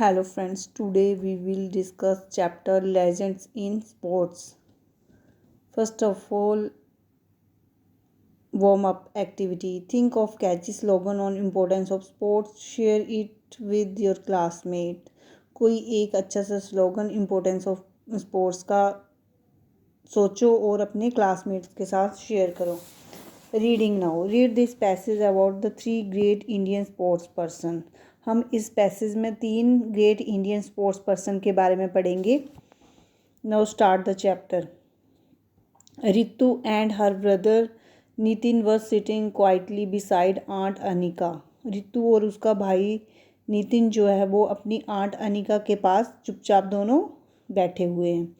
Hello friends, today we will discuss chapter Legends in Sports. First of all, warm up activity. Think of catchy slogan on importance of sports, share it with your classmate. कोई एक अच्छा सा slogan importance of sports का सोचो और अपने classmates के साथ शेयर करो. Reading now. Read this passage about the 3 great Indian sports person. हम इस पैसेज में 3 ग्रेट इंडियन स्पोर्ट्स पर्सन के बारे में पढ़ेंगे. Now start the chapter. Ritu and her brother Nitin were sitting quietly beside aunt Anika. Ritu और उसका भाई नितिन जो है वो अपनी आंट अनिका के पास चुपचाप दोनों बैठे हुए हैं.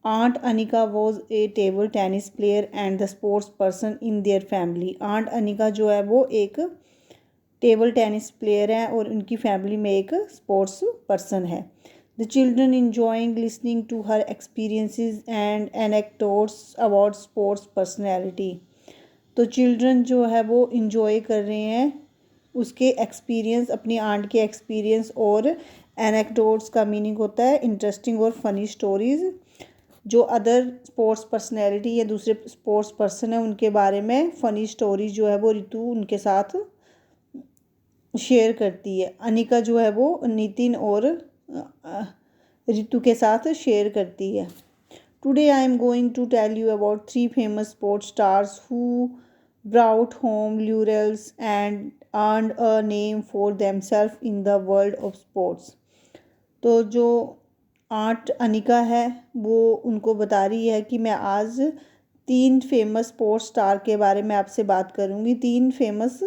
Aunt Anika was a table tennis player and the sports person in their family. Aunt Anika जो है वो एक टेबल टेनिस प्लेयर है और उनकी फैमिली में एक स्पोर्ट्स पर्सन है. The children enjoying listening to her experiences and anecdotes about sports personality. तो चिल्ड्रन जो है वो इंजॉय कर रहे हैं उसके एक्सपीरियंस, अपनी आंट के एक्सपीरियंस. और एनेक्डोट्स का मीनिंग होता है इंटरेस्टिंग और फनी स्टोरीज जो अदर स्पोर्ट्स पर्सनैलिटी या दूसरे स्पोर्ट्स पर्सन है उनके बारे में फ़नी स्टोरी जो है वो रितु उनके साथ शेयर करती है. अनिका जो है वो नितिन और रितु के साथ शेयर करती है. Today I am going to tell you about 3 famous sports stars who brought home laurels and earned a name for themselves in the world of sports. तो जो आंट अनिका है वो उनको बता रही है कि मैं आज 3 फेमस स्पोर्ट्स स्टार के बारे में आपसे बात करूँगी. 3 फेमस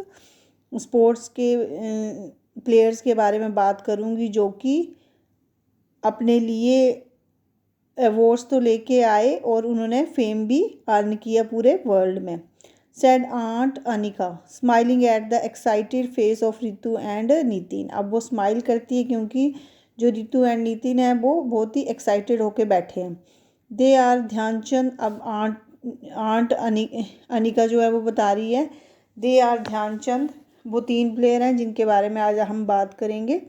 स्पोर्ट्स के प्लेयर्स के बारे में बात करूँगी जो कि अपने लिए अवार्ड्स तो लेके आए और उन्होंने फेम भी अर्न किया पूरे वर्ल्ड में. Said aunt Anika smiling at the excited face of Ritu and Nitin. अब वो स्माइल करती है क्योंकि जो रितु एंड नितिन है वो बहुत ही एक्साइटेड होके बैठे हैं. They are Dhyanchand. अब आंट अनिका जो है वो बता रही है दे आर ध्यानचंद. वो 3 प्लेयर हैं जिनके बारे में आज हम बात करेंगे.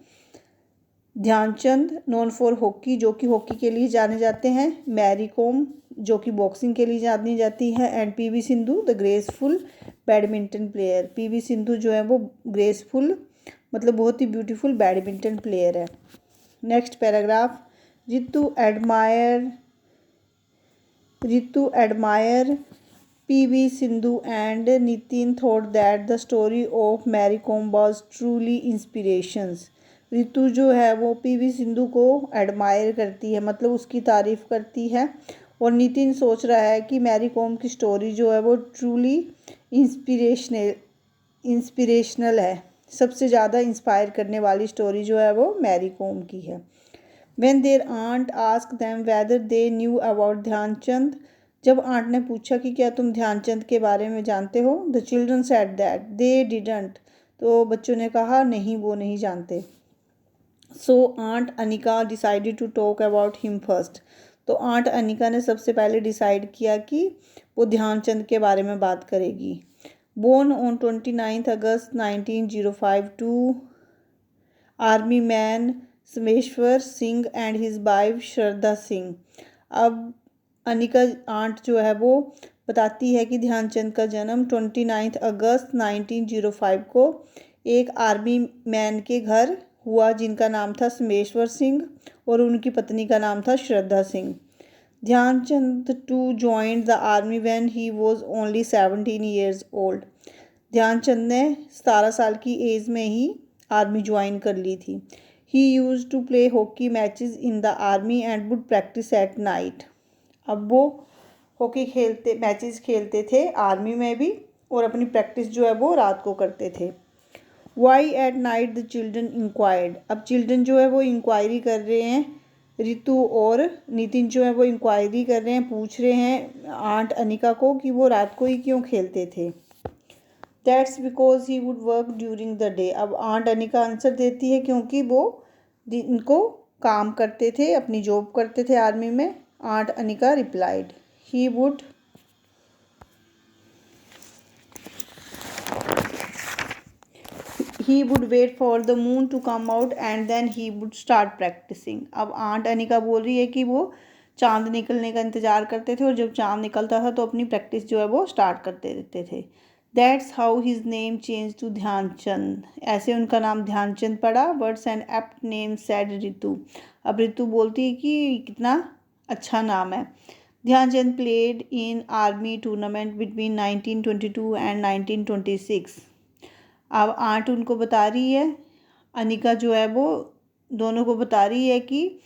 ध्यानचंद नोन फॉर हॉकी जो कि हॉकी के लिए जाने जाते हैं. मैरी कॉम जो कि बॉक्सिंग के लिए जानी जाती है. And P V Sindhu the graceful badminton player. P V Sindhu जो है वो ग्रेसफुल मतलब बहुत ही ब्यूटीफुल बैडमिंटन प्लेयर है. Next paragraph. Ritu admire P V Sindhu and Nitin thought that the story of Mary Kom was truly inspirations. Ritu जो है वो पीवी सिंधु को एडमायर करती है मतलब उसकी तारीफ़ करती है. और नितिन सोच रहा है कि मैरी कॉम की स्टोरी जो है वो ट्रूली इंस्पिरेशनल है. सबसे ज़्यादा इंस्पायर करने वाली स्टोरी जो है वो मैरी कॉम की है. When their aunt asked them whether they knew about Dhyanchand. जब आंट ने पूछा कि क्या तुम ध्यानचंद के बारे में जानते हो. The children said that they didn't. तो बच्चों ने कहा नहीं वो नहीं जानते. So Aunt Anika decided to talk about him first. तो आंट अनिका ने सबसे पहले डिसाइड किया कि वो ध्यानचंद के बारे में बात करेगी. Born on 29th August 1905 to army man Sameshwar Singh and his wife Shraddha Singh. अब अनिका आंट जो है वो बताती है कि ध्यानचंद का जन्म 29 अगस्त 1905 को एक आर्मी मैन के घर हुआ जिनका नाम था समेश्वर सिंह और उनकी पत्नी का नाम था Shraddha Singh. Dhyanchand too joined the army when he was only 17 years old. Dhyanchand ने 17 साल की एज में ही आर्मी ज्वाइन कर ली थी. He used to play hockey matches in the army and would practise at night. अब वो हॉकी मैचेस खेलते थे आर्मी में भी और अपनी प्रैक्टिस जो है वो रात को करते थे. Why at night the children inquired. अब चिल्ड्रन जो है वो इंक्वायरी कर रहे हैं. रितु और नितिन जो है वो इंक्वायरी कर रहे हैं, पूछ रहे हैं आंट अनिका को कि वो रात को ही क्यों खेलते थे. That's because he would work during the day. अब आंट अनिका आंसर देती है क्योंकि वो इनको काम करते थे, अपनी जॉब करते थे आर्मी में. Aunt Anika replied he he would wait for the moon to come out and then he would start practising. अब आंट अनिका बोल रही है कि वो चांद निकलने का इंतज़ार करते थे और जब चांद निकलता था तो अपनी प्रैक्टिस जो है वो स्टार्ट करते रहते थे। That's how his name change to Dhyanchand, ऐसे उनका नाम ध्यानचंद पड़ा। Words and apt name said Ritu. अब रितु बोलती है कि कितना अच्छा नाम है। Dhyanchand played in army tournament between 1922 and 1926। अब आंट उनको बता रही है, अनिका जो है वो दोनों को बता रही है कि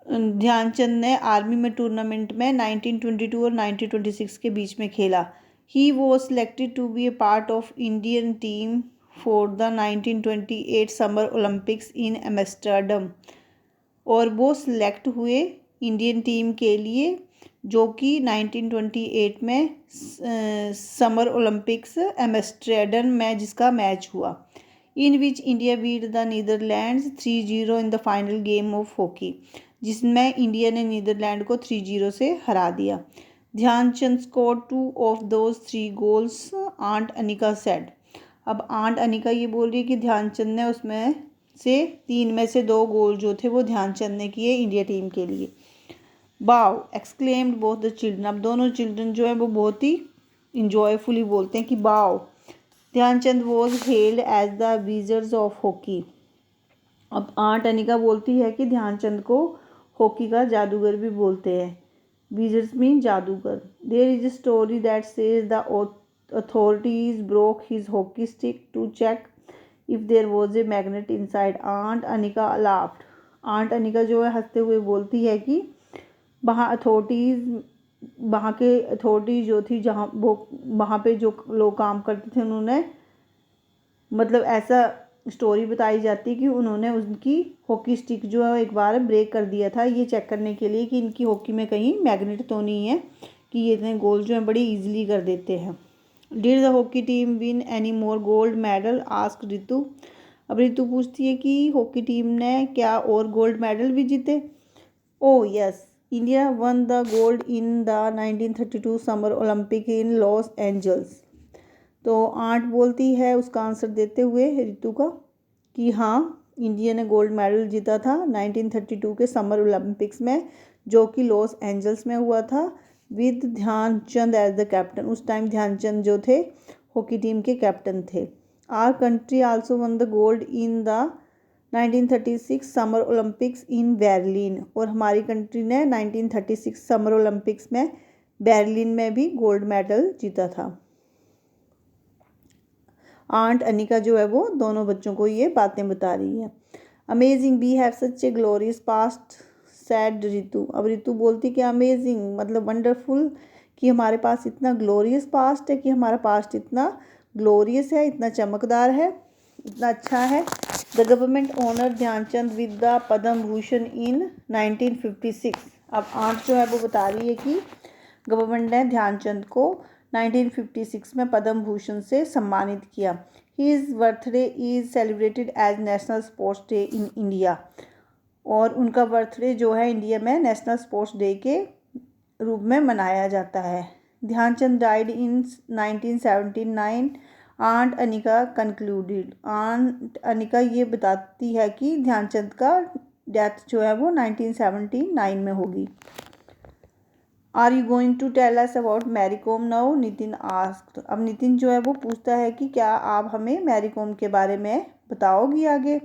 ध्यानचंद ने आर्मी में टूर्नामेंट में 1922 और 1926 के बीच में खेला। He was selected to be a part of Indian team for the 1928 summer Olympics in Amsterdam. और वो सिलेक्ट हुए इंडियन टीम के लिए जो कि 1928 में समर ओलंपिक्स एम्स्टर्डम में जिसका मैच हुआ। In which India beat the Netherlands 3-0 in the final game of hockey, जिसमें इंडिया ने नीदरलैंड को 3-0 से हरा दिया। Dhyanchand score 2 of those 3 goals, aunt Anika said. अब आंट अनिका ये बोल रही है कि ध्यानचंद ने उसमें से 3 में से 2 गोल जो थे वो ध्यानचंद ने किए इंडिया टीम के लिए। Wow exclaimed both the children. अब दोनों चिल्ड्रन जो है वो बहुत ही इंजॉयफुली बोलते हैं कि wow. Dhyanchand was held as the wizards of hockey. अब आंट अनिका बोलती है कि ध्यानचंद को हॉकी का जादूगर भी बोलते हैं। विजर्स मीन जादूगर। There is a story that says the authorities broke his hockey stick to check if there was a magnet inside. Aunt Anika laughed. Aunt Anika जो है हंसते हुए बोलती है कि वहाँ के अथॉरिटीज जो थी जहाँ वो वहाँ पे जो लोग काम करते थे उन्होंने मतलब ऐसा स्टोरी बताई जाती है कि उन्होंने उनकी हॉकी स्टिक जो है एक बार ब्रेक कर दिया था ये चेक करने के लिए कि इनकी हॉकी में कहीं मैग्नेट तो नहीं है कि ये इतने गोल जो है बड़ी इजीली कर देते हैं। Did the hockey team win any more gold medal, ask Ritu. अब रितु पूछती है कि हॉकी टीम ने क्या और गोल्ड मेडल भी जीते। ओ yes, India one the gold in the 1932 summer Olympic in Los Angeles. तो आंट बोलती है उसका आंसर देते हुए रितु का कि हाँ इंडिया ने गोल्ड मेडल जीता था 1932 के समर ओलंपिक्स में जो कि लॉस एंजल्स में हुआ था with Dhyan Chand as the captain. उस टाइम ध्यानचंद जो थे हॉकी टीम के कैप्टन थे। Our country also won the gold in the 1936 summer Olympics in Berlin. और हमारी कंट्री ने 1936 समर ओलंपिक्स में बर्लिन में भी गोल्ड मेडल जीता था। आंट अनिका जो है वो दोनों बच्चों को ये बातें बता रही है। Amazing we have such a glorious past, said Ritu. अब रितु बोलती कि अमेजिंग मतलब वंडरफुल, कि हमारे पास इतना ग्लोरियस पास्ट है, कि हमारा पास्ट इतना ग्लोरियस है, इतना चमकदार है, इतना अच्छा है। The government honour Dhyanchand with the Padma Bhushan in 1956। अब आंट जो है वो बता रही है कि गवर्नमेंट ने ध्यानचंद को 1956 में पद्म भूषण से सम्मानित किया। His birthday is celebrated as national sports day in India. और उनका बर्थडे जो है इंडिया में नेशनल स्पोर्ट्स डे के रूप में मनाया जाता है। Dhyan Chand died in 1979। Aunt Anika concluded. Aunt Anika ये बताती है कि ध्यानचंद का डेथ जो है वो 1979 में होगी। Are you going to tell us about Mary Kom now, Nitin asked. अब नितिन जो है वो पूछता है कि क्या आप हमें मैरी कॉम के बारे में बताओगी आगे।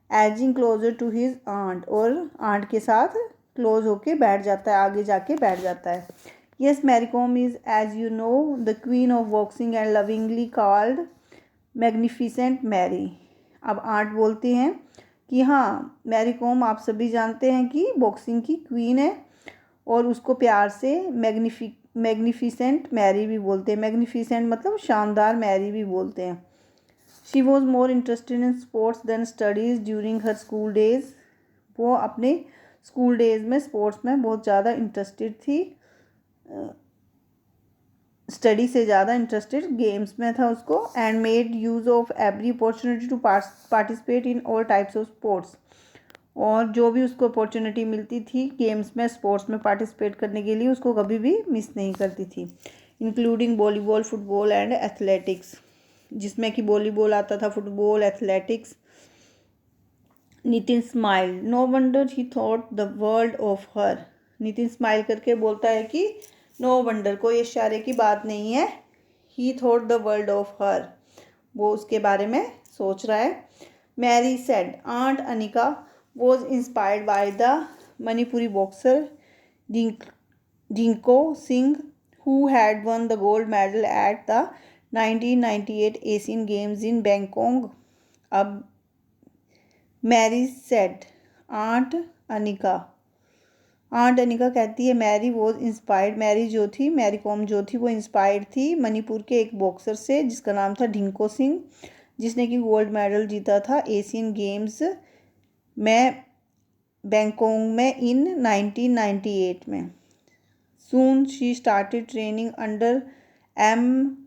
Edging closer to his aunt. और आंट के साथ क्लोज होके बैठ जाता है, आगे जाके बैठ जाता है। Yes, Mary Kom is as you know the queen of boxing and lovingly called magnificent Mary. अब आंट बोलती हैं कि हाँ मैरी कॉम आप सभी जानते हैं कि बॉक्सिंग की क्वीन है और उसको प्यार से मैग्निफिसेंट मैरी भी बोलते हैं। मैग्निफिसेंट मतलब शानदार मैरी भी बोलते हैं। She was more interested in sports than studies during her school days. वो अपने स्कूल डेज में स्पोर्ट्स में बहुत ज़्यादा इंटरेस्टेड थी, स्टडी से ज़्यादा इंटरेस्टेड गेम्स में था उसको। And made use of every opportunity to participate in all types of sports. और जो भी उसको अपॉर्चुनिटी मिलती थी गेम्स में स्पोर्ट्स में पार्टिसिपेट करने के लिए उसको कभी भी मिस नहीं करती थी, including volleyball, football and athletics. जिसमें कि वॉलीबॉल आता था, football, athletics. Nitin smile, no wonder he thought the world of her. Nitin smile करके बोलता है कि नो वंडर, कोई इशारे की बात नहीं है, he thought the world of her, वो उसके बारे में सोच रहा है। Mary said, aunt Anika was inspired by the Manipuri boxer Dingko Singh who had won the gold medal at the 1998 Asian Games in Bangkok। अब मैरी सेड, आंट अनिका कहती है मैरी वॉज इंस्पायर्ड, मैरी जो थी, मैरी कॉम जो थी, वो इंस्पायर्ड थी मणिपुर के एक बॉक्सर से जिसका नाम था डिंको सिंह, जिसने कि गोल्ड मेडल जीता था एशियन गेम्स में बैंकॉक में इन 1998 में। Soon she started training under M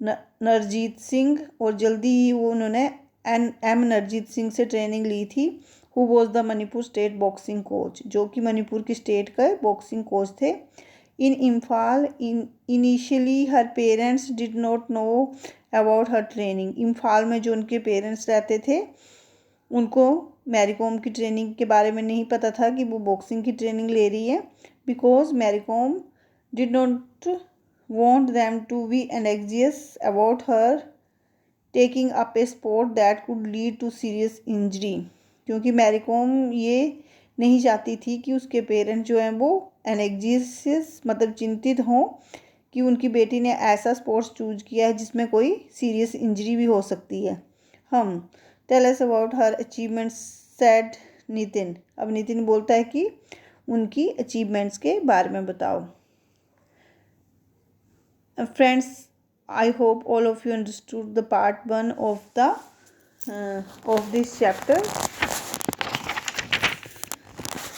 Narjit Singh, और जल्दी ही वो उन्होंने एम नरजीत सिंह से ट्रेनिंग ली थी। Who was the Manipur state boxing coach, जो कि मणिपुर की स्टेट का बॉक्सिंग कोच थे। In Imphal initially her parents did not know about her training. Imphal में जो उनके पेरेंट्स रहते थे उनको मैरी कॉम की ट्रेनिंग के बारे में नहीं पता था कि वो बॉक्सिंग की ट्रेनिंग ले रही है, because Mary Kom did not want them to be anxious about her taking up a sport that could lead to serious injury। क्योंकि मैरी कॉम ये नहीं चाहती थी कि उसके पेरेंट्स जो हैं वो एनेक्जियस मतलब चिंतित हों कि उनकी बेटी ने ऐसा स्पोर्ट्स चूज किया है जिसमें कोई सीरियस इंजरी भी हो सकती है। हम tell us about her achievements said Nitin. अब नितिन बोलता है कि उनकी अचीवमेंट्स के बारे में बताओ। Friends, I hope all of you understood the part 1 of this chapter.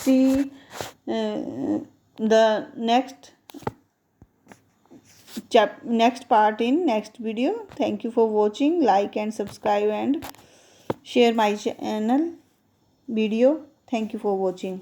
See the next part in next video. Thank you for watching. Like and subscribe and share my channel video. Thank you for watching.